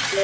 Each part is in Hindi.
Hello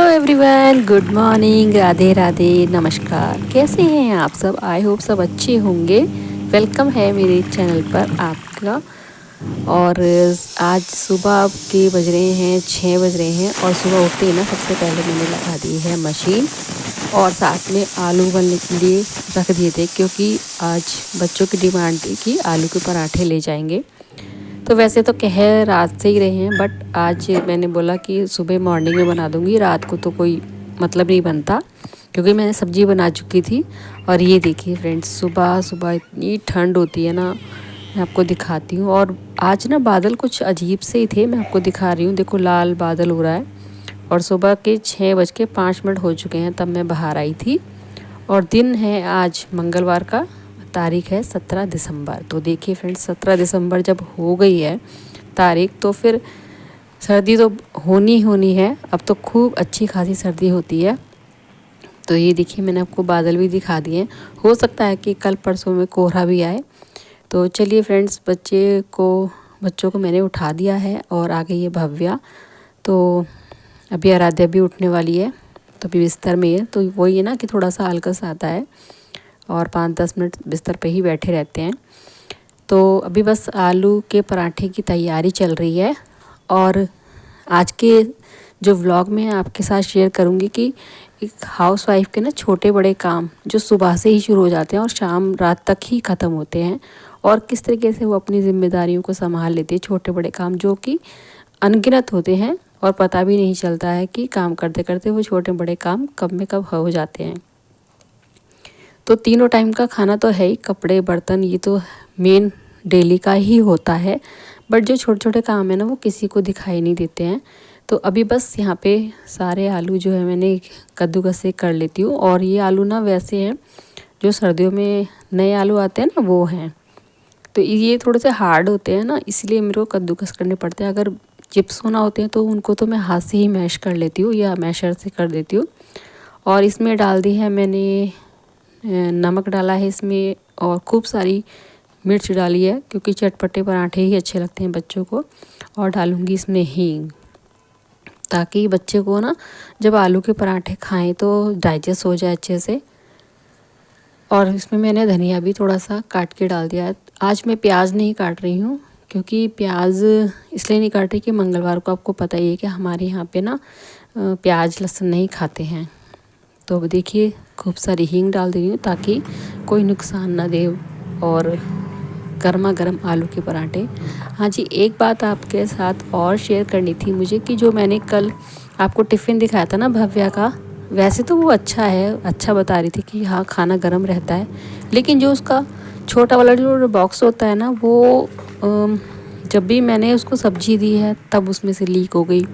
everyone, good morning, Radhe Radhe, नमस्कार। कैसे हैं आप सब? आई होप सब अच्छे होंगे। वेलकम है मेरे चैनल पर आपका। और आज सुबह के बज रहे हैं 6 बज रहे हैं और सुबह उठते ही ना सबसे पहले मैंने लगा दी है मशीन और साथ में आलू उबलने के लिए रख दिए थे, क्योंकि आज बच्चों की डिमांड थी कि आलू के पराठे ले जाएंगे। तो वैसे तो कह रात से ही रहे हैं, बट आज मैंने बोला कि सुबह मॉर्निंग में बना दूंगी, रात को तो कोई मतलब नहीं बनता, क्योंकि मैंने सब्ज़ी बना चुकी थी। और ये देखिए फ्रेंड्स, सुबह सुबह इतनी ठंड होती है ना, मैं आपको दिखाती हूँ। और आज ना बादल कुछ अजीब से ही थे, मैं आपको दिखा रही हूँ। देखो लाल बादल हो रहा है और सुबह के 6:05 हो चुके हैं तब मैं बाहर आई थी। और दिन है आज मंगलवार का, तारीख है 17 दिसंबर। तो देखिए फ्रेंड्स, 17 दिसंबर जब हो गई है तारीख, तो फिर सर्दी तो होनी है। अब तो खूब अच्छी खासी सर्दी होती है। तो ये देखिए, मैंने आपको बादल भी दिखा दिए। हो सकता है कि कल परसों में कोहरा भी आए। तो चलिए फ्रेंड्स, बच्चों को मैंने उठा दिया है और आ गई है भव्या। तो अभी आराध्या भी उठने वाली है, तो अभी बिस्तर में है। तो वही है ना कि थोड़ा सा आलस आता है और 5-10 मिनट बिस्तर पे ही बैठे रहते हैं। तो अभी बस आलू के पराठे की तैयारी चल रही है। और आज के जो व्लॉग में आपके साथ शेयर करूंगी कि एक हाउसवाइफ के ना छोटे बड़े काम जो सुबह से ही शुरू हो जाते हैं और शाम रात तक ही ख़त्म होते हैं, और किस तरीके से वो अपनी जिम्मेदारियों को संभाल लेती है। छोटे बड़े काम जो कि अनगिनत होते हैं और पता भी नहीं चलता है कि काम करते करते वो छोटे बड़े काम कब में कब हो जाते हैं। तो तीनों टाइम का खाना तो है ही, कपड़े बर्तन ये तो मेन डेली का ही होता है, बट जो छोटे छोटे काम है ना वो किसी को दिखाई नहीं देते हैं। तो अभी बस यहाँ पे सारे आलू जो है मैंने कद्दूकस से कर लेती हूँ। और ये आलू ना वैसे हैं जो सर्दियों में नए आलू आते हैं ना, वो हैं। तो ये थोड़े से हार्ड होते हैं ना, इसलिए मेरे को कद्दूकस करने पड़ते हैं। अगर चिप्स होना होते हैं तो उनको तो मैं हाथ से ही मैश कर लेती हूँ या मैशर से कर देती हूँ। और इसमें डाल दी है मैंने नमक डाला है इसमें, और खूब सारी मिर्च डाली है, क्योंकि चटपटे पराठे ही अच्छे लगते हैं बच्चों को। और डालूंगी इसमें हींग, ताकि बच्चे को ना जब आलू के पराठे खाएं तो डाइजेस्ट हो जाए अच्छे से। और इसमें मैंने धनिया भी थोड़ा सा काट के डाल दिया है। आज मैं प्याज नहीं काट रही हूँ, क्योंकि प्याज इसलिए नहीं काट रही कि मंगलवार को आपको पता ही है कि हमारे यहाँ पे ना प्याज लहसुन नहीं खाते हैं। तो अब देखिए खूब सारी हींग डाल दे रही हूँ ताकि कोई नुकसान ना दे। और गर्मा गर्म आलू के पराठे। हाँ जी, एक बात आपके साथ और शेयर करनी थी मुझे, कि जो मैंने कल आपको टिफ़िन दिखाया था ना भव्या का, वैसे तो वो अच्छा है, अच्छा बता रही थी कि हाँ खाना गर्म रहता है, लेकिन जो उसका छोटा वाला जो बॉक्स होता है ना, वो जब भी मैंने उसको सब्जी दी है तब उसमें से लीक हो गई,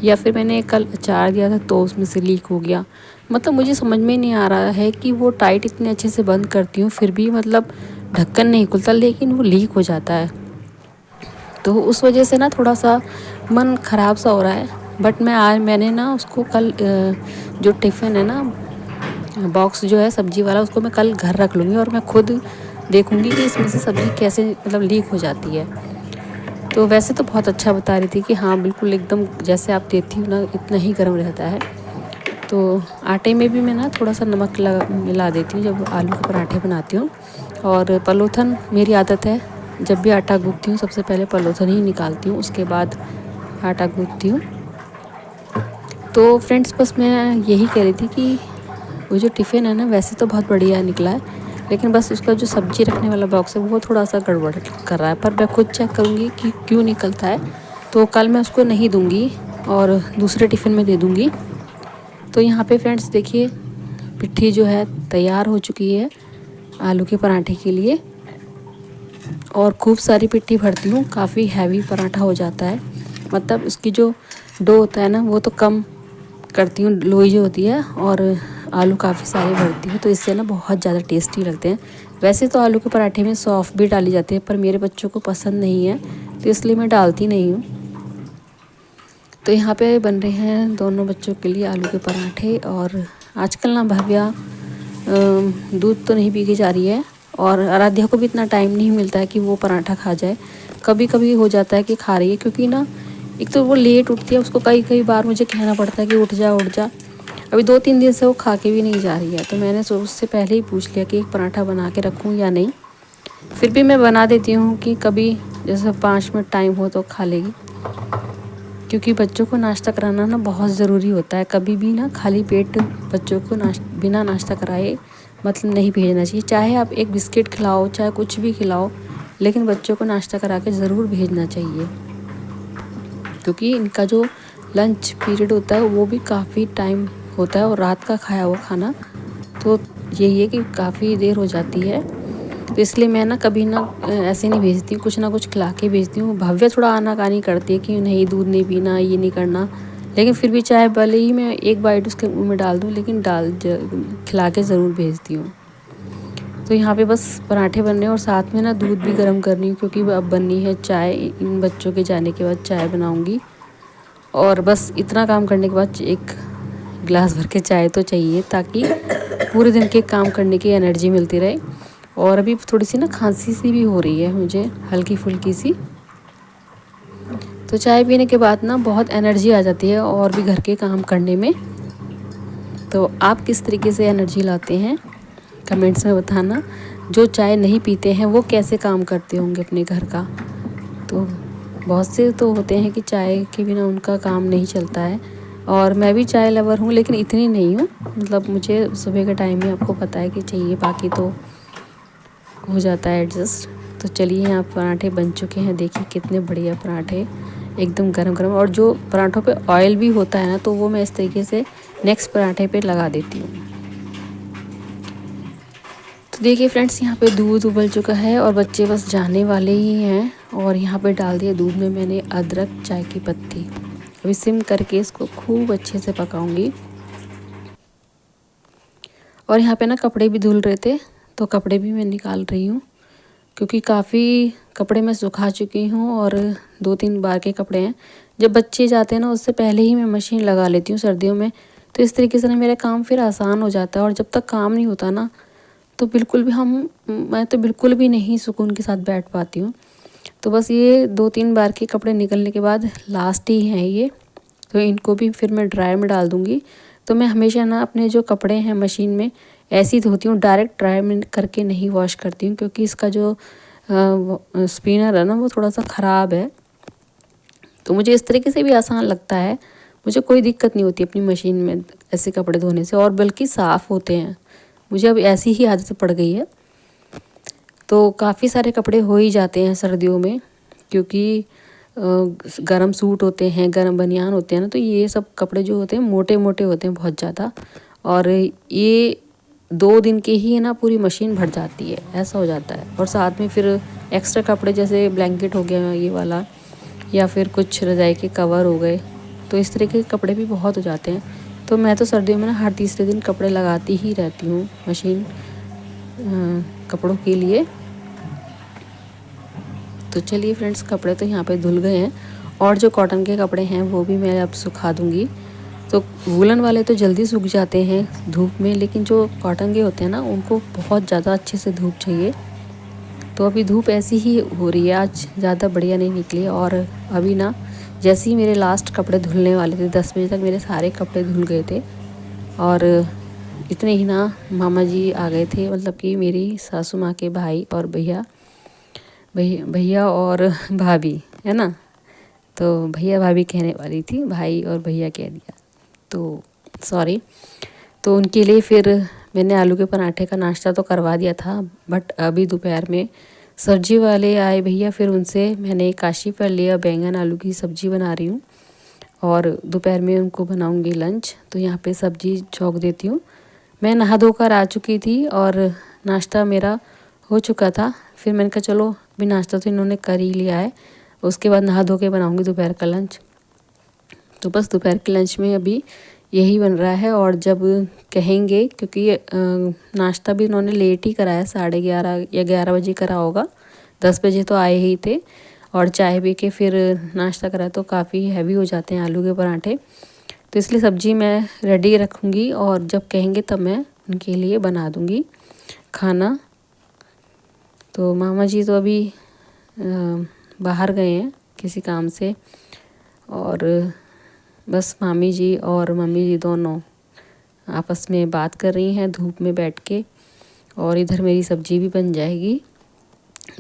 या फिर मैंने कल अचार दिया था तो उसमें से लीक हो गया। मतलब मुझे समझ में नहीं आ रहा है कि वो टाइट इतने अच्छे से बंद करती हूँ फिर भी मतलब ढक्कन नहीं खुलता, लेकिन वो लीक हो जाता है। तो उस वजह से ना थोड़ा सा मन ख़राब सा हो रहा है। बट मैंने ना उसको कल जो टिफ़िन है ना, बॉक्स जो है सब्जी वाला, उसको मैं कल घर रख लूँगी और मैं खुद देखूँगी कि इसमें से सब्ज़ी कैसे मतलब लीक हो जाती है। तो वैसे तो बहुत अच्छा बता रही थी कि हाँ बिल्कुल एकदम जैसे आप देती हो ना इतना ही गर्म रहता है। तो आटे में भी मैं ना थोड़ा सा नमक मिला देती हूँ जब आलू के पराठे बनाती हूँ। और पलोथन मेरी आदत है, जब भी आटा गूँथती हूँ सबसे पहले पलोथन ही निकालती हूँ, उसके बाद आटा गूँथती हूँ। तो फ्रेंड्स, बस मैं यही कह रही थी कि वो जो टिफ़िन है ना वैसे तो बहुत बढ़िया निकला है, लेकिन बस उसका जो सब्जी रखने वाला बॉक्स है वो थोड़ा सा गड़बड़ कर रहा है, पर मैं खुद चेक करूँगी कि क्यों निकलता है। तो कल मैं उसको नहीं दूँगी और दूसरे टिफ़िन में दे दूँगी। तो यहाँ पे फ्रेंड्स देखिए पिट्ठी जो है तैयार हो चुकी है आलू के पराठे के लिए। और खूब सारी पिट्ठी भरती हूँ, काफ़ी हैवी पराठा हो जाता है। मतलब उसकी जो डो होता है ना वो तो कम करती हूँ, लोई जो होती है, और आलू काफ़ी सारे भरती हूँ, तो इससे ना बहुत ज़्यादा टेस्टी लगते हैं। वैसे तो आलू के पराठे में सौंफ भी डाली जाती है, पर मेरे बच्चों को पसंद नहीं है तो इसलिए मैं डालती नहीं हूँ। तो यहाँ पे बन रहे हैं दोनों बच्चों के लिए आलू के पराठे। और आजकल ना भव्या दूध तो नहीं पी के जा रही है, और आराध्या को भी इतना टाइम नहीं मिलता है कि वो पराठा खा जाए। कभी कभी हो जाता है कि खा रही है, क्योंकि ना एक तो वो लेट उठती है, उसको कई कई बार मुझे कहना पड़ता है कि उठ जा उठ जा। अभी 2-3 दिन से वो खा के भी नहीं जा रही है, तो मैंने उससे पहले ही पूछ लिया कि एक पराठा बना के रखूँ या नहीं। फिर भी मैं बना देती हूँ कि कभी जैसे 5 मिनट टाइम हो तो खा लेगी, क्योंकि बच्चों को नाश्ता कराना ना बहुत ज़रूरी होता है। कभी भी ना खाली पेट बच्चों को बिना नाश्ता कराए मतलब नहीं भेजना चाहिए। चाहे आप एक बिस्किट खिलाओ, चाहे कुछ भी खिलाओ, लेकिन बच्चों को नाश्ता करा के ज़रूर भेजना चाहिए, क्योंकि इनका जो लंच पीरियड होता है वो भी काफ़ी टाइम होता है, और रात का खाया हुआ खाना तो यही है कि काफ़ी देर हो जाती है। तो इसलिए मैं ना कभी ना ऐसे नहीं भेजती हूँ, कुछ ना कुछ खिला के भेजती हूँ। भव्य थोड़ा आनाकानी करती है कि नहीं दूध नहीं पीना, ये नहीं करना, लेकिन फिर भी चाहे भले ही मैं एक बाइट उसके मुँह में डाल दूँ, लेकिन खिला के ज़रूर भेजती हूँ। तो यहाँ पे बस पराठे बनने और साथ में ना दूध भी गर्म करनी हूँ, क्योंकि अब बननी है चाय। इन बच्चों के जाने के बाद चाय बनाऊँगी, और बस इतना काम करने के बाद एक गिलास भर के चाय तो चाहिए, ताकि पूरे दिन के काम करने की एनर्जी मिलती रहे। और अभी थोड़ी सी ना खांसी सी भी हो रही है मुझे, हल्की फुल्की सी। तो चाय पीने के बाद ना बहुत एनर्जी आ जाती है और भी घर के काम करने में। तो आप किस तरीके से एनर्जी लाते हैं कमेंट्स में बताना। जो चाय नहीं पीते हैं वो कैसे काम करते होंगे अपने घर का। तो बहुत से तो होते हैं कि चाय के बिना उनका काम नहीं चलता है, और मैं भी चाय लवर हूँ, लेकिन इतनी नहीं हूँ। मतलब मुझे सुबह के टाइम में आपको पता है कि चाहिए, बाकी तो हो जाता है एडजस्ट। तो चलिए यहाँ पराठे बन चुके हैं, देखिए कितने बढ़िया पराठे, एकदम गरम गरम। और जो पराठों पे ऑयल भी होता है ना, तो वो मैं इस तरीके से नेक्स्ट पराठे पे लगा देती हूँ। तो देखिए फ्रेंड्स यहाँ पे दूध उबल चुका है और बच्चे बस जाने वाले ही हैं। और यहाँ पे डाल दिया दूध में मैंने अदरक, चाय की पत्ती। अभी सिम करके इसको खूब अच्छे से पकाऊंगी। और यहाँ पे ना कपड़े भी धुल रहे थे, तो कपड़े भी मैं निकाल रही हूँ, क्योंकि काफ़ी कपड़े मैं सुखा चुकी हूँ और 2-3 बार के कपड़े हैं। जब बच्चे जाते हैं ना उससे पहले ही मैं मशीन लगा लेती हूँ सर्दियों में, तो इस तरीके से ना मेरा काम फिर आसान हो जाता है। और जब तक काम नहीं होता ना, तो बिल्कुल भी मैं तो बिल्कुल भी नहीं सुकून के साथ बैठ पाती हूँ। तो बस ये 2-3 बार के कपड़े निकलने के बाद लास्ट ही हैं ये, तो इनको भी फिर मैं ड्रायर में डाल दूँगी। तो मैं हमेशा ना अपने जो कपड़े हैं मशीन में ऐसे ही धोती हूँ, डायरेक्ट ड्रायर में करके नहीं वॉश करती हूँ, क्योंकि इसका जो स्पिनर है ना वो थोड़ा सा ख़राब है। तो मुझे इस तरीके से भी आसान लगता है, मुझे कोई दिक्कत नहीं होती अपनी मशीन में ऐसे कपड़े धोने से, और बल्कि साफ़ होते हैं। मुझे अब ऐसी ही आदत पड़ गई है। तो काफ़ी सारे कपड़े हो ही जाते हैं सर्दियों में, क्योंकि गरम सूट होते हैं, गरम बनियान होते हैं ना, तो ये सब कपड़े जो होते हैं मोटे मोटे होते हैं बहुत ज़्यादा। और ये 2 दिन के ही ना पूरी मशीन भर जाती है, ऐसा हो जाता है। और साथ में फिर एक्स्ट्रा कपड़े जैसे ब्लैंकेट हो गया ये वाला, या फिर कुछ रज़ाई के कवर हो गए, तो इस तरह के कपड़े भी बहुत हो जाते हैं। तो मैं तो सर्दियों में ना हर तीसरे दिन कपड़े लगाती ही रहती हूँ मशीन कपड़ों के लिए। तो चलिए फ्रेंड्स कपड़े तो यहाँ पे धुल गए हैं, और जो कॉटन के कपड़े हैं वो भी मैं अब सुखा दूँगी। तो वूलन वाले तो जल्दी सूख जाते हैं धूप में, लेकिन जो कॉटन के होते हैं ना उनको बहुत ज़्यादा अच्छे से धूप चाहिए। तो अभी धूप ऐसी ही हो रही है, आज ज़्यादा बढ़िया नहीं निकली। और अभी ना जैसे ही मेरे लास्ट कपड़े धुलने वाले थे, 10 बजे तक मेरे सारे कपड़े धुल गए थे। और इतने ही ना मामा जी आ गए थे, मतलब कि मेरी सासू माँ के भाई और भैया और भाभी है ना। तो भैया भाभी कहने वाली थी, भाई और भैया कह दिया, तो सॉरी। तो उनके लिए फिर मैंने आलू के पराठे का नाश्ता तो करवा दिया था, बट अभी दोपहर में सब्जी वाले आए भैया, फिर उनसे मैंने काशी फल लिया, बैंगन आलू की सब्ज़ी बना रही हूँ और दोपहर में उनको बनाऊँगी लंच। तो यहाँ पे सब्ज़ी छौंक देती हूँ। मैं नहा धोकर आ चुकी थी और नाश्ता मेरा हो चुका था। फिर मैंने कहा चलो अभी नाश्ता तो इन्होंने कर ही लिया है, उसके बाद नहा धो के बनाऊँगी दोपहर का लंच। तो बस दोपहर के लंच में अभी यही बन रहा है। और जब कहेंगे, क्योंकि नाश्ता भी इन्होंने लेट ही कराया, 11:30 या 11 बजे करा होगा, 10 बजे तो आए ही थे। और चाय पी के फिर नाश्ता करा तो काफ़ी हैवी हो जाते हैं आलू के पराठे। तो इसलिए सब्ज़ी मैं रेडी रखूँगी और जब कहेंगे तब मैं उनके लिए बना दूँगी खाना। तो मामा जी तो अभी बाहर गए हैं किसी काम से, और बस मामी जी और मम्मी जी दोनों आपस में बात कर रही हैं धूप में बैठ के। और इधर मेरी सब्ज़ी भी बन जाएगी।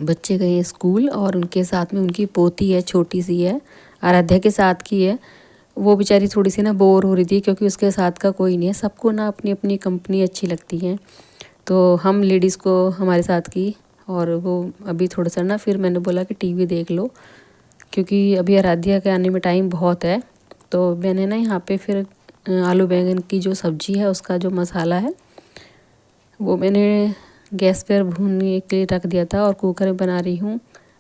बच्चे गए स्कूल और उनके साथ में उनकी पोती है, छोटी सी है, आराध्या के साथ की है। वो बेचारी थोड़ी सी ना बोर हो रही थी, क्योंकि उसके साथ का कोई नहीं है। सबको ना अपनी अपनी कंपनी अच्छी लगती है, तो हम लेडीज़ को हमारे साथ की। और वो अभी थोड़ा सा ना, फिर मैंने बोला कि टीवी देख लो, क्योंकि अभी आराध्या के आने में टाइम बहुत है। तो मैंने ना यहाँ पे फिर आलू बैंगन की जो सब्ज़ी है उसका जो मसाला है वो मैंने गैस पर भूनने के लिए रख दिया था, और कुकर में बना रही हूँ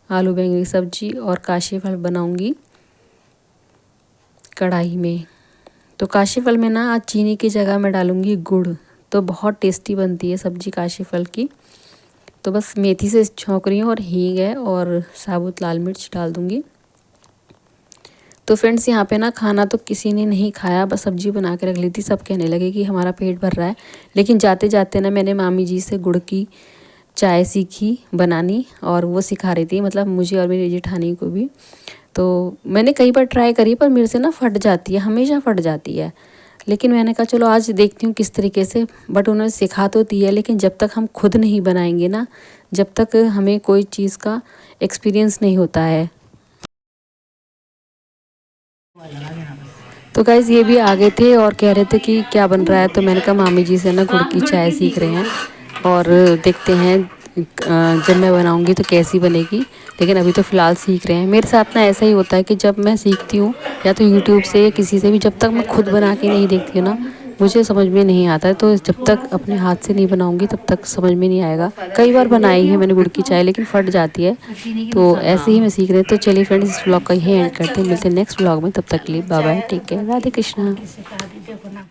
आलू बैंगन की सब्ज़ी। और काशी फल बनाऊँगी कढ़ाई में। तो काशी फल में ना आज चीनी की जगह मैं डालूँगी गुड़, तो बहुत टेस्टी बनती है सब्ज़ी काशी फल की। तो बस मेथी से छौंक रही हूँ और हींग है और साबुत लाल मिर्च डाल दूँगी। तो फ्रेंड्स यहाँ पे ना खाना तो किसी ने नहीं खाया, बस सब्ज़ी बना के रख ली थी। सब कहने लगे कि हमारा पेट भर रहा है। लेकिन जाते जाते ना मैंने मामी जी से गुड़ की चाय सीखी बनानी, और वो सिखा रही थी, मतलब मुझे और मेरी जेठानी को भी। तो मैंने कई बार ट्राई करी, पर मेरे से ना फट जाती है, हमेशा फट जाती है। लेकिन मैंने कहा चलो आज देखती हूँ किस तरीके से। बट उन्होंने सिखा तो दी है, लेकिन जब तक हम खुद नहीं बनाएंगे ना, जब तक हमें कोई चीज़ का एक्सपीरियंस नहीं होता है। तो गाइज़ ये भी आ गए थे और कह रहे थे कि क्या बन रहा है। तो मैंने कहा मामी जी से ना गुड़ की चाय सीख रहे हैं, और देखते हैं जब मैं बनाऊंगी तो कैसी बनेगी। लेकिन अभी तो फ़िलहाल सीख रहे हैं। मेरे साथ ना ऐसा ही होता है कि जब मैं सीखती हूँ या तो यूट्यूब से या किसी से भी, जब तक मैं खुद बना के नहीं देखती हूँ ना, मुझे समझ में नहीं आता है। तो जब तक अपने हाथ से नहीं बनाऊंगी तब तक समझ में नहीं आएगा। कई बार बनाई है मैंने गुड़ की चाय, लेकिन फट जाती है। तो ऐसे ही मैं सीख रही हूँ। तो चलिए फ्रेंड्स, इस ब्लॉग का यही एंड करते हैं। मिलते हैं नेक्स्ट ब्लॉग में, तब तक के लिए bye bye, take care, Radhe Krishna.